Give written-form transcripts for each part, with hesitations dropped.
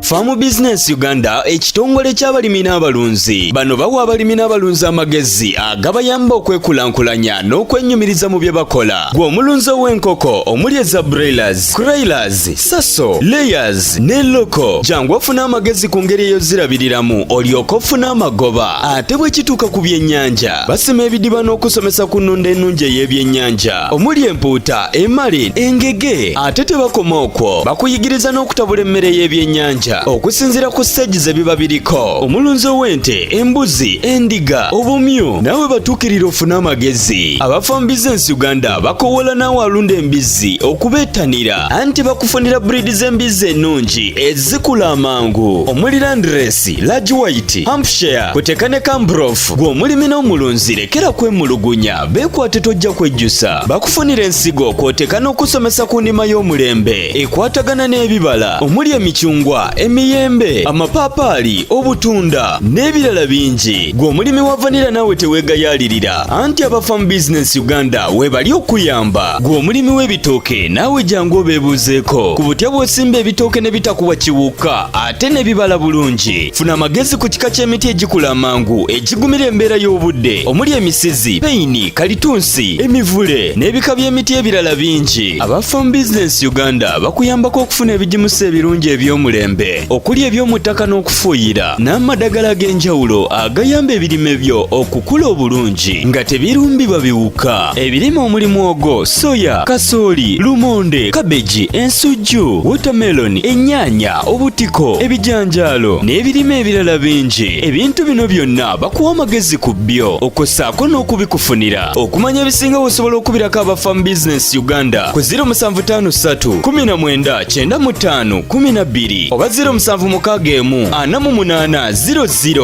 Farm Business Uganda ekitongole ky'abalimi n'abalunzi. Bano bawa abalimi n'abalunzi amagezi agabayamba okwekulankulanya n'okwenyumiriza mu bye bakola. Gwe omulunzi w'enkoko omuli eza broilers, crailers, saso, layers ne loko. Jangu ofuna amagezi ku ngeri ey'ozirabiriramu olyoke ofune amagoba. Ate bwe kituuka ku byennyanja basima ebidiba n'okusomesa ku nnunda ennungi ey'ebyennyanja omuli empuuta, emali, engege. Ate tebakoma okwo, bakuyigiriza n'okutabula emmere y'ebyennyanja okusinziira ku stage ze biba biriko. Omulunzi w'ente, embuzi, endiga, obumyu nawe batuukirira ofuna amagezi. Aba Farm Business Uganda bakowola naawe alunda embizzi okubeetanira anti bakufunira breed z'embizzi ennungi ezikula amangu omuli Landrace, Large White, Hampshire, kuteeka ne Cambrough. Gwe omulimi n'omulunzi lekera kwemulugunya, beekwate tojja kwejjusa. Bakufunira ensigo kw'oteeka n'okusomesa ku ndima y'omulembe ekwatagana n'ebibala omuli emicungwa, emiyembe, amapaapaali, obutunda n'ebirala bingi. Gwe omulimi wa vanilla naawe teweegayaalirira anti aba Farm Business Uganda webali okuyamba. Gwe omulimi w'ebitooke naawe jangu obeebuuzeeko ku butya bw'osimba ebitooke ne bitakuwa kiwuka ate ne bibala bulungi. Funa amagezi ku kika ky'emiti egikula amangu egigumira embeera y'obudde omuli emisizi, peyini, kalitunsi, emivule n'ebika by'emiti ebirala bingi. Aba Farm Business Uganda bakuyambako okufuna ebigimusa ebirungi eby'omulembe okuli eby'omu ttaka n'okufuuyira n'amadagala ag'enjawulo agayamba ebirime byo okukula obulungi nga tebirumbibwa biwuka. Ebirime omuli mwogo, soya, kasooli, lumonde, kabeji, ensujju, watermelon, ennyaanya, obutiko, ebijanjaalo n'ebirime ebirala bingi. Ebintu bino byonna bakuwa amagezi ku byo okossaako n'okubikufunira. Okumanya ebisinga osobola okubirako aba Farm Business Uganda ku 0753 19 95 12 oba 0761 48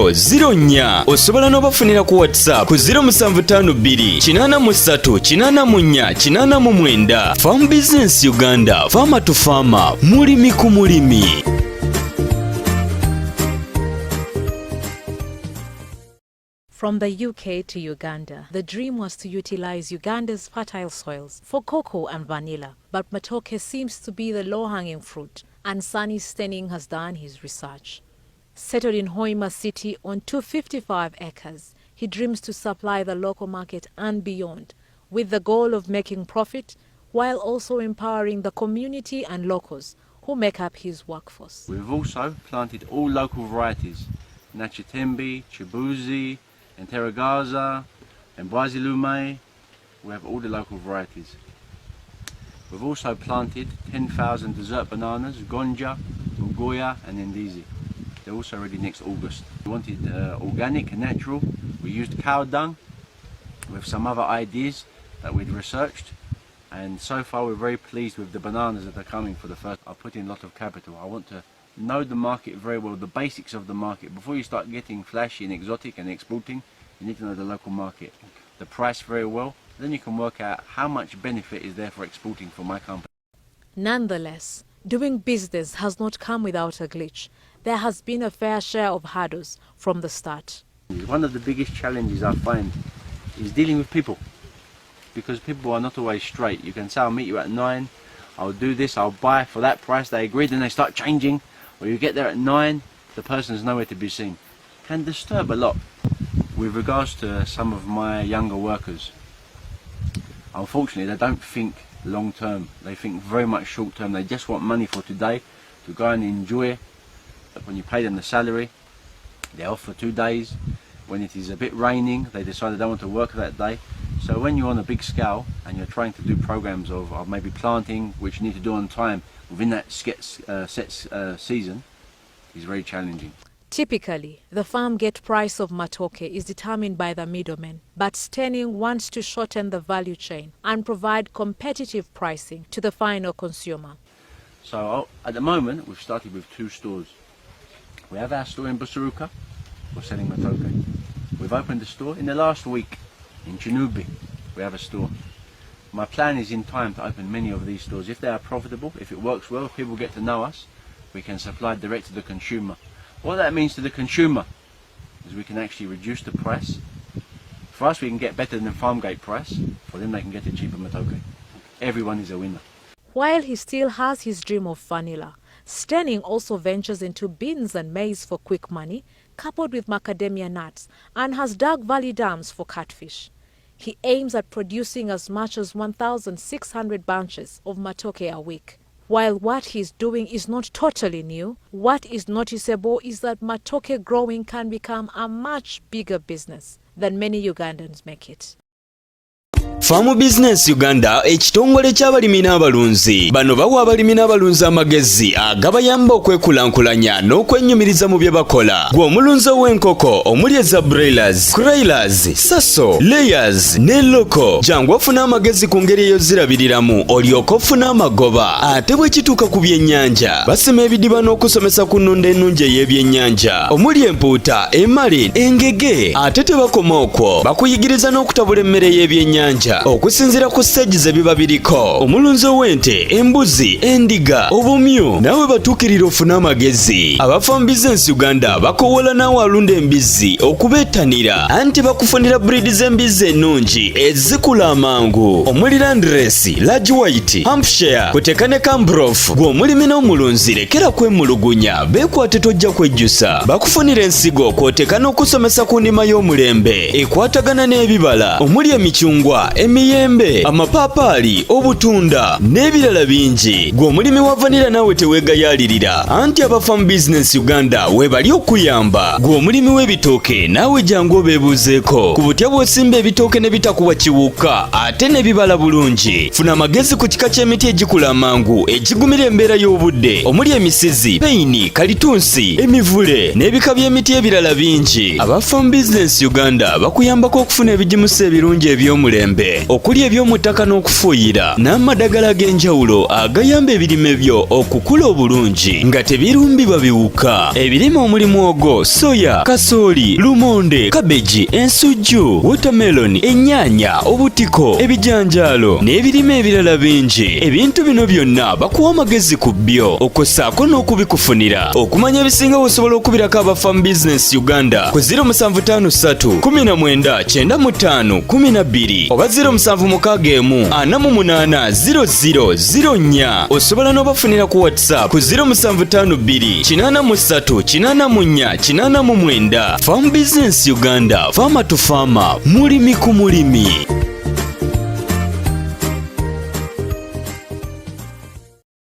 0004. Osobola n'obafunira ku WhatsApp ku 0752 83 84 89. Farm Business Uganda, farmer to farmer, mulimi ku mulimi. From the UK to Uganda, the dream was to utilize Uganda's fertile soils for cocoa and vanilla, but matooke seems to be the low-hanging fruit, and Sunny Stenning has done his research. Settled in Hoima City on 255 acres, he dreams to supply the local market and beyond, with the goal of making profit while also empowering the community and locals who make up his workforce. We've also planted all local varieties, Nachitembi, Chibuzi, and Teragaza, and Bwazilume. We have all the local varieties. We've also planted 10,000 dessert bananas, Gonja, Ugoya and Ndizi. They're also ready next August. We wanted organic and natural. We used cow dung with some other ideas that we'd researched, and so far we're very pleased with the bananas that are coming for the first. I put in a lot of capital. I want to know the market very well, the basics of the market. Before you start getting flashy and exotic and exporting, you need to know the local market, the price very well. Then you can work out how much benefit is there for exporting for my company. Nonetheless, doing business has not come without a glitch. There has been a fair share of hurdles from the start. One of the biggest challenges I find is dealing with people, because people are not always straight. You can say, I'll meet you at 9, I'll do this, I'll buy for that price. They agreed and they start changing. Or you get there at 9, the person is nowhere to be seen. Can disturb a lot. With regards to some of my younger workers, unfortunately they don't think long term. They think very much short term. They just want money for today to go and enjoy. When you pay them the salary, they're off for 2 days. When it is a bit raining, they decide they don't want to work that day. So when you're on a big scale and you're trying to do programs of maybe planting, which you need to do on time within that set season, is very challenging. Typically, the farm gate price of matooke is determined by the middlemen, but Stenning wants to shorten the value chain and provide competitive pricing to the final consumer. So at the moment, we've started with 2 stores. We have our store in Busaruka, we're selling matooke. We've opened a store in the last week in Chinubi. We have a store. My plan is in time to open many of these stores. If they are profitable, if it works well, if people get to know us, we can supply direct to the consumer. What that means to the consumer is we can actually reduce the price. For us, we can get better than the farm gate price. For them, they can get a cheaper matooke. Everyone is a winner. While he still has his dream of vanilla, Stenning also ventures into beans and maize for quick money, coupled with macadamia nuts, and has dug valley dams for catfish. He aims at producing as much as 1,600 bunches of matoke a week. While what he's doing is not totally new, what is noticeable is that matoke growing can become a much bigger business than many Ugandans make it. Farm Business Uganda ekitongole ky'abalimi n'abalunzi bano bawa abalimi n'abalunzi amagezi agabayamba okwekulankulanya n'okwennyumiriza mu bye bakola. Gwe omulunzi w'enkoko omuli eza broilers, crailers, saso, layers ne loko jangu ofuna amagezi ku ngeri ey'ozirabiriramu olyoke ofune amagoba. Ate bwe kituuka ku byennyanja basima ebidiba n'okusomesa ku nnunda ennungi ey'ebyennyanja omuli empuuta, emale, engege. Ate tebakoma okwo bakuyigiriza n'okutabula emmere y'ebyennyanja okusinziira ku stage ze biba biriko. Omulunzi w'ente, embuzi, endiga, obumyu nawe batuukirira ofuna amagezi. Aba Farm Business Uganda bakowola naawe alunda embizzi okubeetanira anti bakufunira breed z'embizzi ennungi ezikula amangu omuli Landrace, Large White, Hampshire kuteka ne Cambrough. Gwe omulimi n'omulunzi lekera kwemulugunya beekwate tojja kwejjusa. Bakufunira ensigo kwoteka n'okusomesa ku ndima y'omulembe ekwatagana n'ebibala omuli emicungwa, emiyembe, amapaapaali, obutunda n'ebirala bingi. Gwe omulimi wa vanilla naawe teweegayaalirira anti aba Farm Business Uganda webali okuyamba. Gwe omulimi w'ebitooke naawe jangu obeebuuzeeko ku butya bw'osimba ebitooke ne bitakuwa kiwuka ate ne bibala bulungi. Funa amagezi ku kika ky'emiti egikula amangu egigumira embeera y'obudde omuli emisizi, peyini, kalitunsi, emivule n'ebika by'emiti ebirala bingi. Aba Farm Business Uganda bakuyambako okufuna ebigimusa ebirungi eby'omulembe okuli eby'omu ttaka n'okufuuyira n'amadagala ag'enjawulo agayamba ebirime byo okukula obulungi nga tebirumbibwa biwuka. Ebirime omuli mwogo, soya, kasooli, lumonde, kabeji, ensujju, watermelon, ennyaanya, obutiko, ebijanjaalo n'ebirime ebirala bingi. Ebintu bino byonna bakuwa amagezi ku byo okossaako n'okubikufunira. Okumanya ebisinga osobola okubirako aba Farm Business Uganda ku 0753 19 95 12 oba 0761480004. osobola n'obafunira ku WhatsApp ku 0752 83 84 89. Farm Business Uganda, farmer to farmer, mulimi ku mulimi.